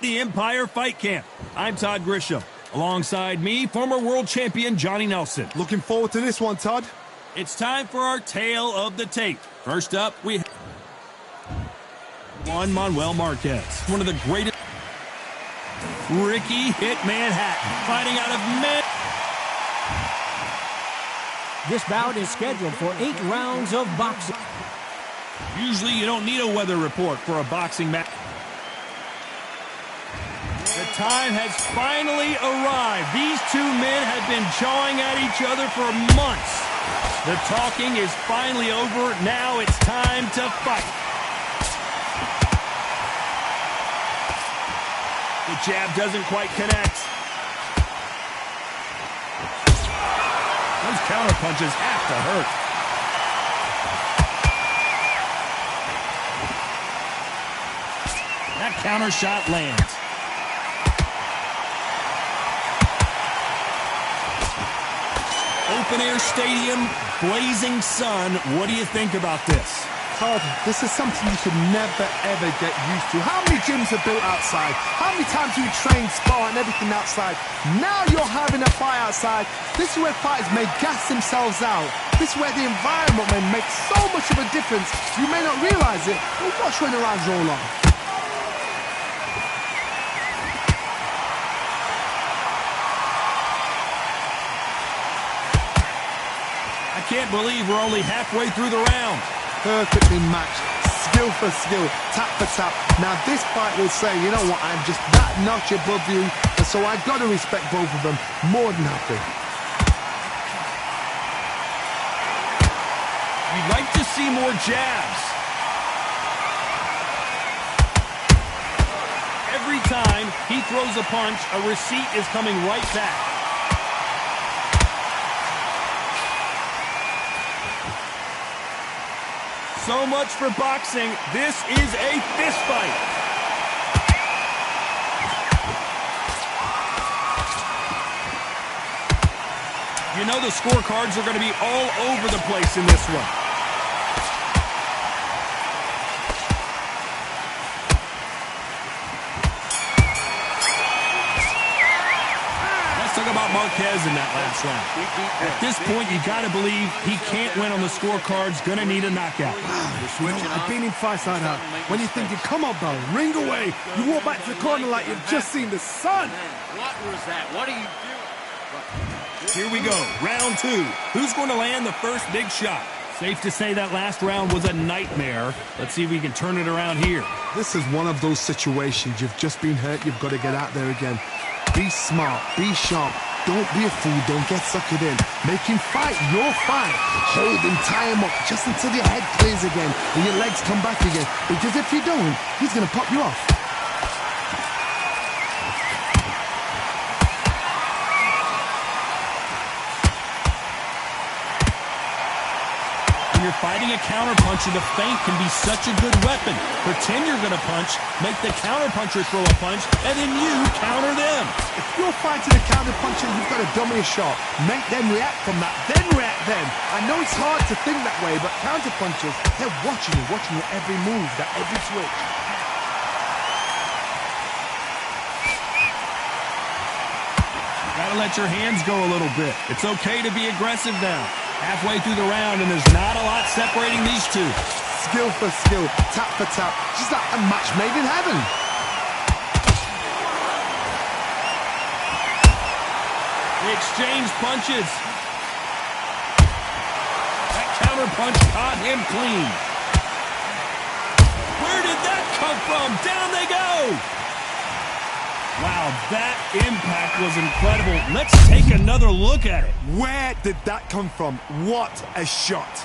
The Empire Fight Camp. I'm Todd Grisham. Alongside me, former world champion Johnny Nelson. Looking forward to this one, Todd. It's time for our tale of the tape. First up, we have Juan Manuel Marquez, one of the greatest. Ricky hit Manhattan, fighting out of This bout is scheduled for 8 rounds of boxing. Usually you don't need a weather report for a boxing match. The time has finally arrived. These two men have been jawing at each other for months. The talking is finally over. Now it's time to fight. The jab doesn't quite connect. Those counter punches have to hurt. That counter shot lands. Open air stadium, blazing sun. What do you think about this? Todd, this is something you should never, ever get used to. How many gyms are built outside? How many times do you train, spar, and everything outside? Now you're having a fight outside. This is where fighters may gas themselves out. This is where the environment may make so much of a difference. You may not realize it, but watch when the rounds roll on. I can't believe we're only halfway through the round. Perfectly matched, skill for skill, tap for tap. Now this fight will say, you know what, I'm just that notch above you, and so I've got to respect both of them more than happy. You'd like to see more jabs. Every time he throws a punch, a receipt is coming right back. So much for boxing. This is a fist fight. You know the scorecards are going to be all over the place in this one. About Marquez in that last round. At this point, you got to believe he can't win on the scorecards. Gonna need a knockout. You know, I've been in fights like that. When you're thinking, come on, bro, ring away. You walk back to the corner like you've just seen the sun. What was that? What are you doing? Here we go, round 2. Who's going to land the first big shot? Safe to say that last round was a nightmare. Let's see if we can turn it around here. This is one of those situations. You've just been hurt. You've got to get out there again. Be smart, be sharp, don't be a fool, don't get suckered in. Make him fight your fight. Hold him, tie him up, just until your head clears again and your legs come back again. Because if you don't, he's going to pop you off. When you're fighting a counterpuncher, the feint can be such a good weapon. Pretend you're going to punch, make the counterpuncher throw a punch, and then you counter them. If you're fighting a counterpuncher, you've got to dummy a shot. Make them react from that, then react then. I know it's hard to think that way, but counterpunchers, they're watching your every move, that every switch. Gotta let your hands go a little bit. It's okay to be aggressive now. Halfway through the round, and there's not a lot separating these two. Skill for skill, tap for tap, just like a match made in heaven. They exchange punches. That counter punch caught him clean. Where did that come from? Down they go! Wow, that impact was incredible. Let's take another look at it. Where did that come from? What a shot.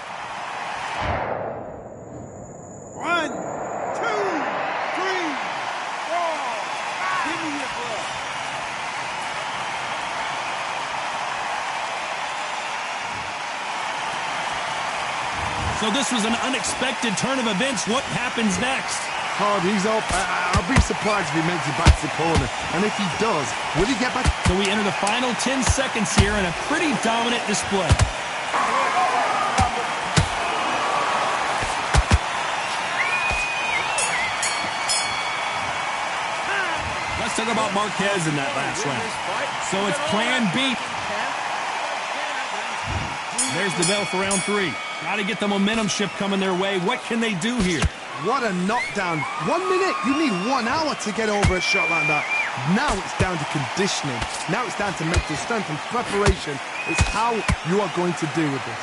1, 2, 3, 4. Give me your blood. So this was an unexpected turn of events. What happens next? Hard, he's up. I'll be surprised if he makes it back to the corner. And if he does, will he get back? So we enter the final 10 seconds here in a pretty dominant display. Let's talk about Marquez in that last round. So it's plan B. There's the bell for round 3. Got to get the momentum shift coming their way. What can they do here? What a knockdown. 1 minute, you need 1 hour to get over a shot like that. Now it's down to conditioning. Now it's down to mental strength and preparation. It's how you are going to deal with this.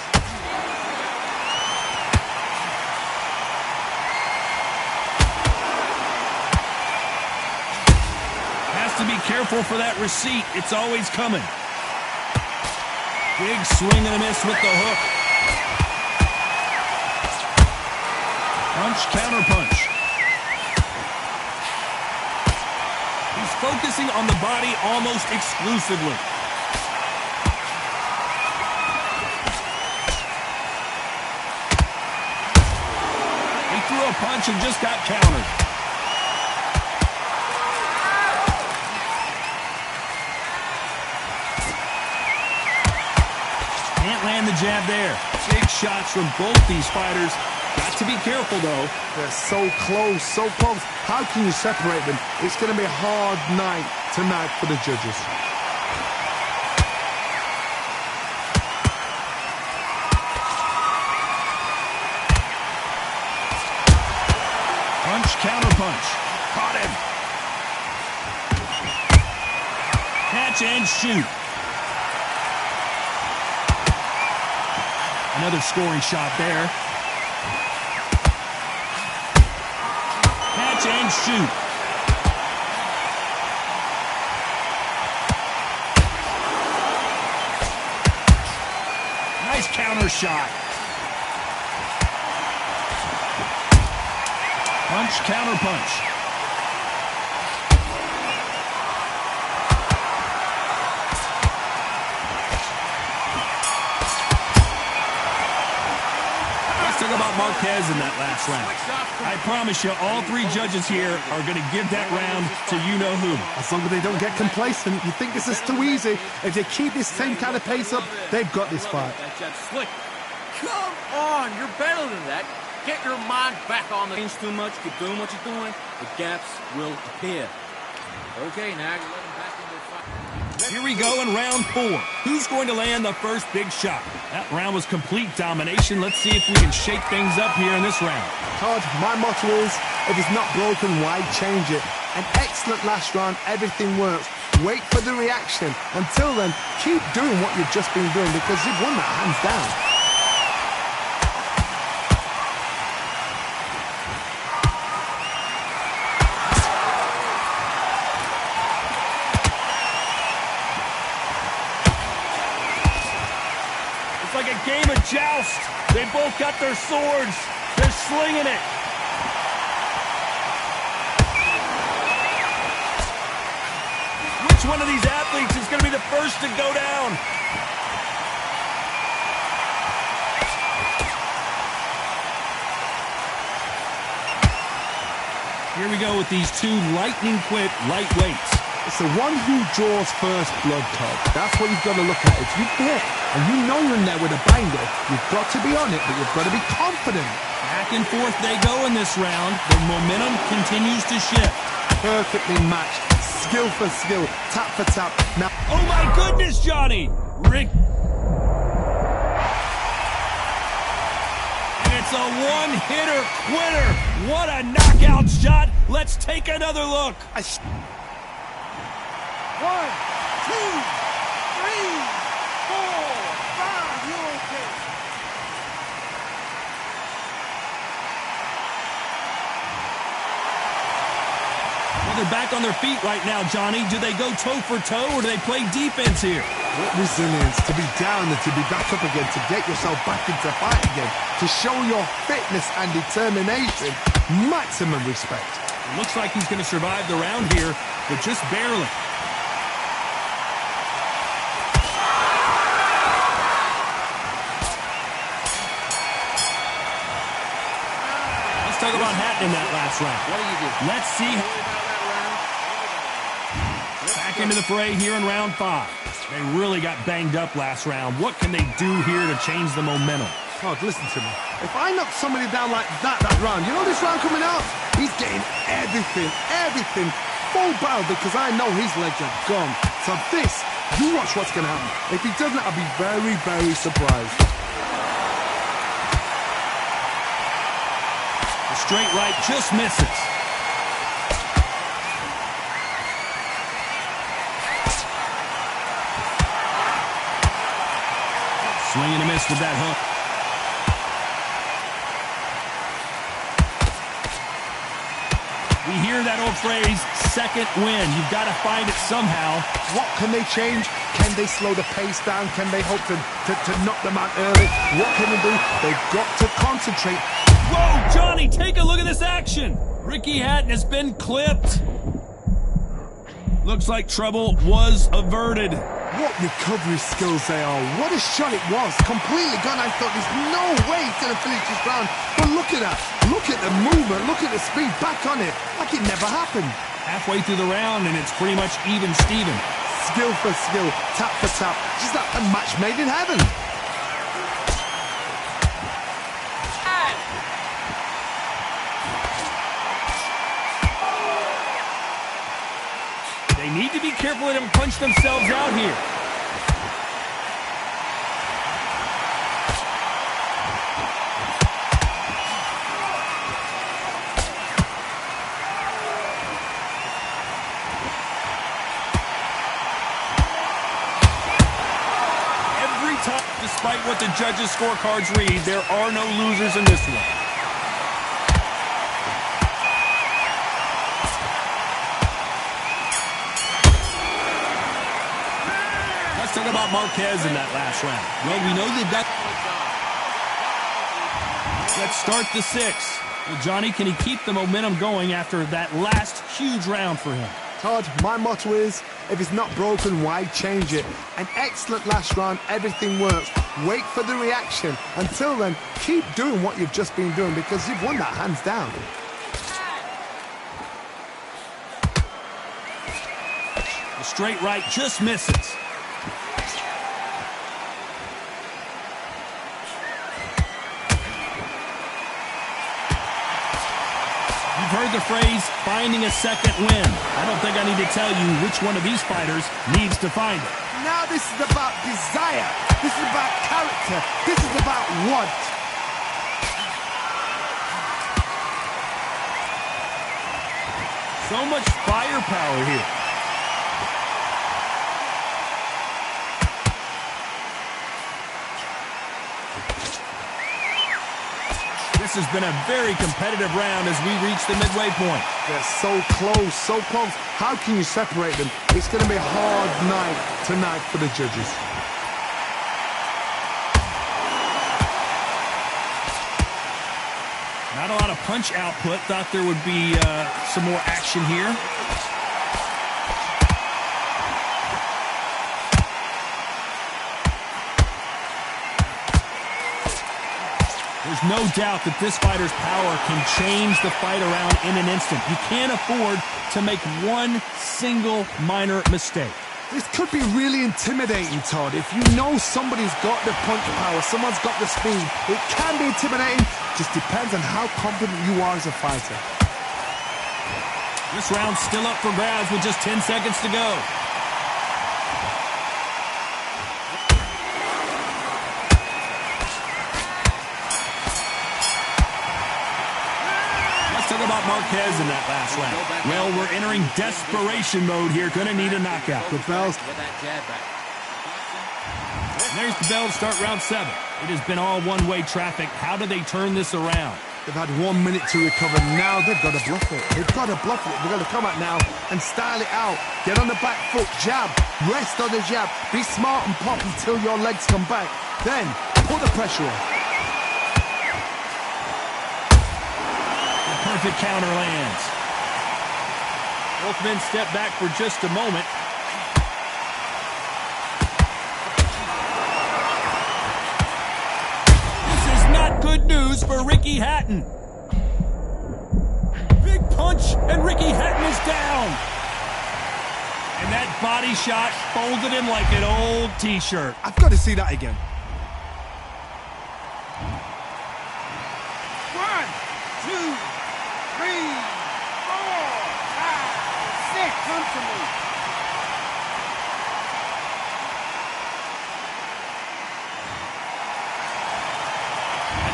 Has to be careful for that receipt. It's always coming. Big swing and a miss with the hook. Punch, counter punch. He's focusing on the body almost exclusively. He threw a punch and just got countered. Can't land the jab there. Big shots from both these fighters. Got to be careful, though. They're so close, so close. How can you separate them? It's going to be a hard night tonight for the judges. Punch, counter punch. Caught him. Catch and shoot. Another scoring shot there. Catch and shoot. Nice counter shot. Punch, counter punch. Talk about Marquez in that last round. I promise you, all 3 judges here are going to give that round to you-know-who. As long as they don't get complacent, you think this is too easy. If they keep this same kind of pace up, they've got this fight. Slick. Come on, you're better than that. Get your mind back on the things too much. Keep doing what you're doing. The gaps will appear. Okay, now you let him back into the fight. Here we go in round 4. Who's going to land the first big shot? That round was complete domination. Let's see if we can shake things up here in this round. Todd, my motto is, if it's not broken, why change it? An excellent last round, everything works. Wait for the reaction. Until then, keep doing what you've just been doing because you've won that hands down. It's like a game of joust. They both got their swords. They're slinging it. Which one of these athletes is going to be the first to go down? Here we go with these 2 lightning-quick lightweights. It's the one who draws first blood, Todd. That's what you've got to look at. If you hit and you know you're in there with a banger, you've got to be on it, but you've got to be confident. Back and forth they go in this round. The momentum continues to shift. Perfectly matched. Skill for skill. Tap for tap. Now, oh my goodness, Johnny! Rick. And it's a one-hitter quitter. What a knockout shot. Let's take another look. 1, 2, 3, 4, 5. You're okay. Well, they're back on their feet right now, Johnny. Do they go toe for toe or do they play defense here? what resilience to be down and to be back up again, to get yourself back into fight again, to show your fitness and determination. Maximum respect. It looks like he's going to survive the round here, but just barely. Talk about Hatton in that last round. What do you do? Let's see. Back into the fray here in round 5. They really got banged up last round. What can they do here to change the momentum? Oh, listen to me. If I knock somebody down like that round, you know this round coming out? He's getting everything full battle because I know his legs are gone. So this, you watch what's going to happen. If he doesn't, I'll be very, very surprised. The straight right just misses. Swing and a miss with that hook. We hear that old phrase, second win. You've got to find it somehow. What can they change? Can they slow the pace down? Can they hope to knock them out early? What can they do? They've got to concentrate. Whoa, Johnny, take a look at this action. Ricky Hatton has been clipped. Looks like trouble was averted. What recovery skills they are. What a shot it was. Completely gone. I thought there's no way he's going to finish this round. But look at that. Look at the movement. Look at the speed. Back on it. Like it never happened. Halfway through the round, and it's pretty much even Steven. Skill for skill. Tap for tap. Just like a match made in heaven. They need to be careful they don't punch themselves out here. Every time, despite what the judges' scorecards read, there are no losers in this one. Talk about Marquez in that last round. Well, we know they've got... Let's start the sixth. Well, Johnny, can he keep the momentum going after that last huge round for him? Todd, my motto is, if it's not broken, why change it? An excellent last round, everything works. Wait for the reaction. Until then, keep doing what you've just been doing because you've won that hands down. The straight right just misses. You've heard the phrase, finding a second win. I don't think I need to tell you which one of these fighters needs to find it. Now this is about desire. This is about character. This is about want. So much firepower here. This has been a very competitive round as we reach the midway point. They're so close, so close. How can you separate them? It's going to be a hard night tonight for the judges. Not a lot of punch output. Thought there would be some more action here. There's no doubt that this fighter's power can change the fight around in an instant. You can't afford to make one single minor mistake. This could be really intimidating, Todd. If you know somebody's got the punch power, someone's got the speed, it can be intimidating. Just depends on how confident you are as a fighter. This round's still up for grabs with just 10 seconds to go. Talk about Marquez in that last round. Well, we're entering desperation mode here. Gonna need a knockout. The bells. There's the bell to start round 7. It has been all one-way traffic. How do they turn this around? They've had 1 minute to recover. Now they've got to bluff it. They've got to bluff it. They've got to come out now and style it out. Get on the back foot, jab, rest on the jab. Be smart and pop until your legs come back. Then put the pressure on. Perfect counter lands. Both men step back for just a moment. This is not good news for Ricky Hatton. Big punch, and Ricky Hatton is down. And that body shot folded him like an old T-shirt. I've got to see that again. 1, 2, 3, 4, 5, 6,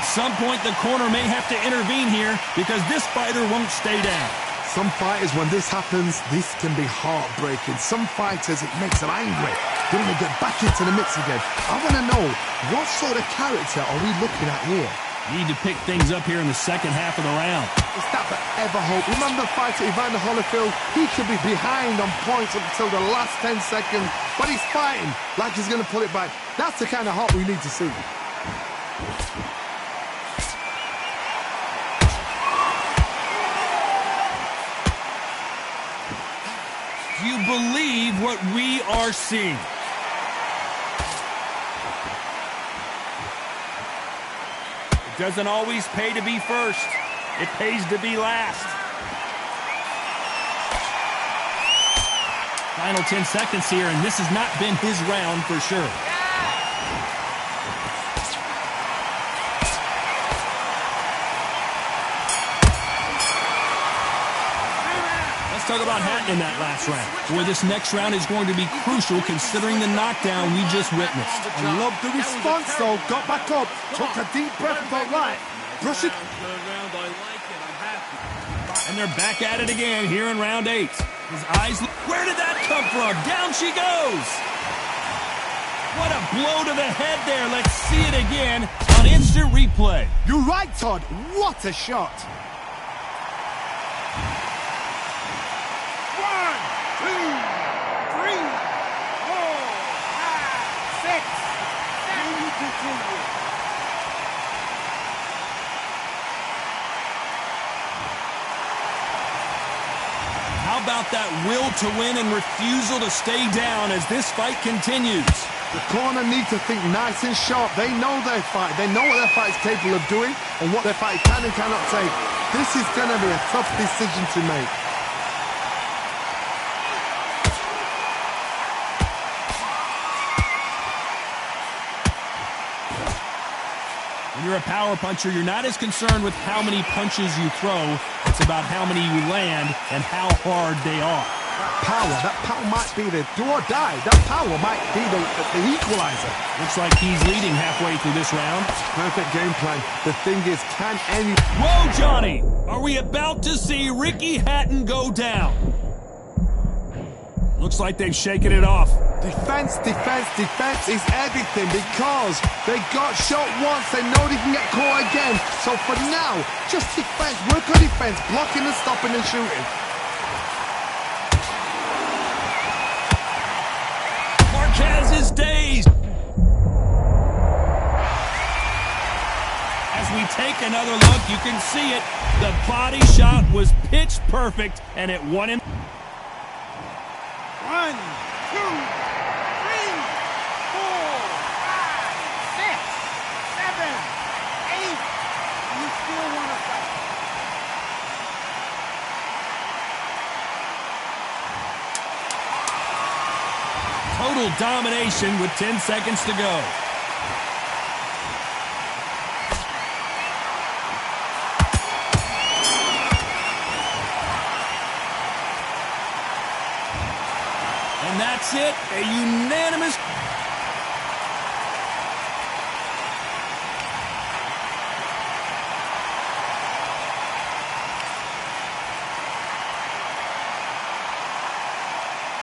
some point, the corner may have to intervene here because this fighter won't stay down. Some fighters, when this happens, this can be heartbreaking. Some fighters, it makes them angry. They want to get back into the mix again. I want to know, what sort of character are we looking at here? Need to pick things up here in the second half of the round. Is that forever hope? Remember the fighter Evander Holyfield? He could be behind on points up until the last 10 seconds, but he's fighting like he's going to pull it back. That's the kind of heart we need to see. Do you believe what we are seeing? It doesn't always pay to be first. It pays to be last. Final 10 seconds here, and this has not been his round for sure. Talk about Hatton in that last round. Boy, this next round is going to be crucial considering the knockdown we just witnessed. I love the response, though. Got back up, took a deep breath, about right. Brush it. And they're back at it again here in round 8. His eyes, where did that come from? Down she goes. What a blow to the head there. Let's see it again on instant replay. You're right, Todd. What a shot. 1, 2, 3, 4, 5, 6, 7, 8. How about that will to win and refusal to stay down as this fight continues? The corner needs to think nice and sharp. They know their fight. They know what their fight is capable of doing and what their fight can and cannot take. This is going to be a tough decision to make. When you're a power puncher, you're not as concerned with how many punches you throw. It's about how many you land and how hard they are. That power might be the do or die. That power might be the equalizer. Looks like he's leading halfway through this round. Perfect game plan. The thing is, can any... Whoa, Johnny! Are we about to see Ricky Hatton go down? Looks like they've shaken it off. Defense is everything because they got shot once. They know they can get caught again. So for now, just defense, work on defense, blocking and stopping and shooting. Marquez is dazed. As we take another look, you can see it. The body shot was pitch perfect, and it won him. 1, 2, 3, 4, 5, 6, 7, 8. You still want to fight. Total domination with 10 seconds to go. And that's it, a unanimous